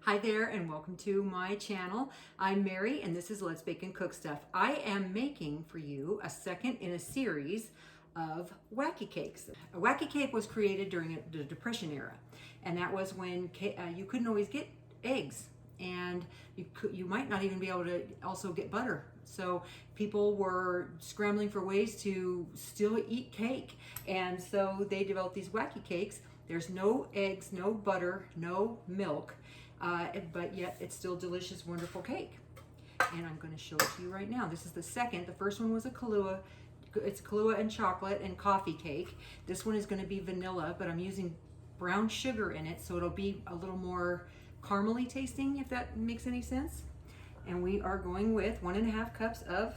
Hi there and welcome to my channel. I'm Mary and this is Let's Bake and Cook Stuff. I am making for you a second in a series of Whacky cakes. A Whacky cake was created during the Depression era, and that was when you couldn't always get eggs, and you might not even be able to also get butter. So people were scrambling for ways to still eat cake, and so they developed these Whacky cakes. There's no eggs, no butter, no milk, but yet it's still delicious, wonderful cake. And I'm going to show it to you right now. This is the second. The first one was a Kahlua. It's Kahlua and chocolate and coffee cake. This one is going to be vanilla, but I'm using brown sugar in it, so it'll be a little more caramely tasting, if that makes any sense. And we are going with 1.5 cups of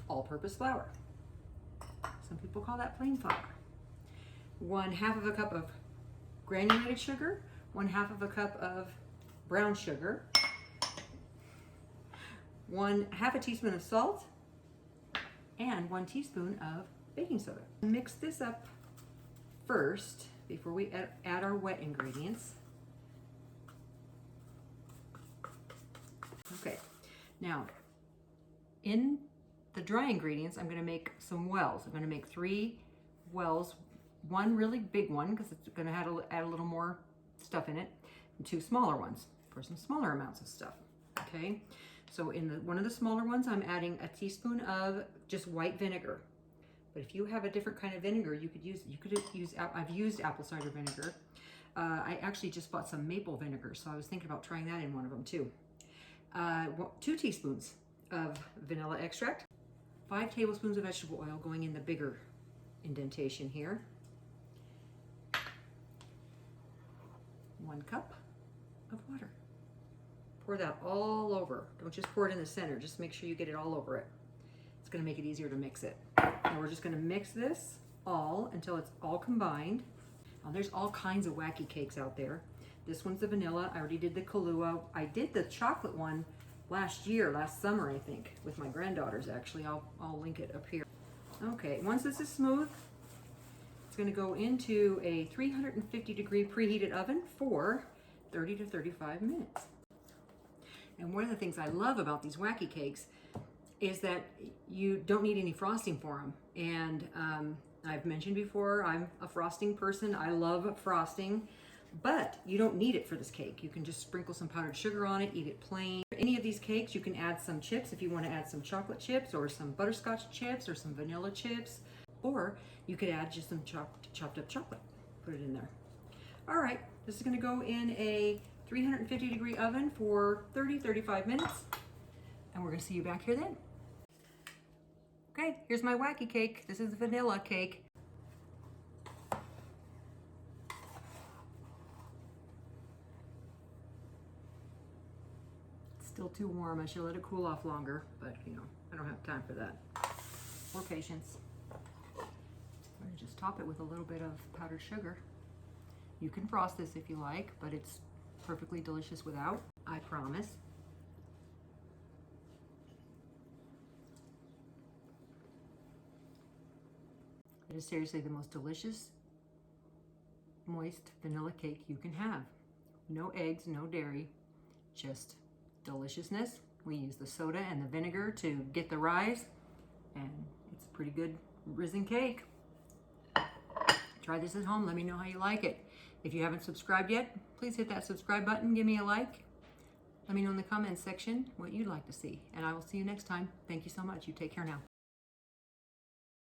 all-purpose flour. Some people call that plain flour. 1/2 cup of granulated sugar, 1/2 cup of brown sugar, 1/2 teaspoon of salt, and 1 teaspoon of baking soda. Mix this up first before we add our wet ingredients. Okay, now in the dry ingredients, I'm going to make some wells. I'm going to make 3 wells, one really big one because it's going to add a little more stuff in it, and 2 smaller ones for some smaller amounts of stuff. Okay, so in one of the smaller ones, I'm adding a teaspoon of just white vinegar. But if you have a different kind of vinegar, you could use. I've used apple cider vinegar. I actually just bought some maple vinegar, so I was thinking about trying that in one of them too. 2 teaspoons of vanilla extract, 5 tablespoons of vegetable oil going in the bigger indentation here, 1 cup of water. Pour that all over. Don't just pour it in the center, just make sure you get it all over it. It's going to make it easier to mix it. Now we're just going to mix this all until it's all combined. Now there's all kinds of Whacky cakes out there. This one's the vanilla. I already did the Kahlua. I did the chocolate one last summer, I think, with my granddaughters actually. I'll link it up here. Okay, once this is smooth, it's going to go into a 350-degree preheated oven for 30 to 35 minutes. And one of the things I love about these Whacky cakes is that you don't need any frosting for them. And I've mentioned before, I'm a frosting person. I love frosting, but you don't need it for this cake. You can just sprinkle some powdered sugar on it, eat it plain. For any of these cakes, you can add some chips if you want to add some chocolate chips or some butterscotch chips or some vanilla chips, or you could add just some chopped up chocolate. Put it in there. All right, this is going to go in a 350-degree oven for 30-35 minutes, and we're going to see you back here then. Okay, here's my Whacky cake. This is the vanilla cake. It's still too warm. I should let it cool off longer, but you know, I don't have time for that. Or patience. I'm going to just top it with a little bit of powdered sugar. You can frost this if you like, but it's perfectly delicious without, I promise. It is seriously the most delicious, moist vanilla cake you can have. No eggs, no dairy, just deliciousness. We use the soda and the vinegar to get the rise, and it's a pretty good risen cake. Try this at home. Let me know how you like it. If you haven't subscribed yet, please hit that subscribe button. Give me a like. Let me know in the comments section what you'd like to see. And I will see you next time. Thank you so much. You take care now.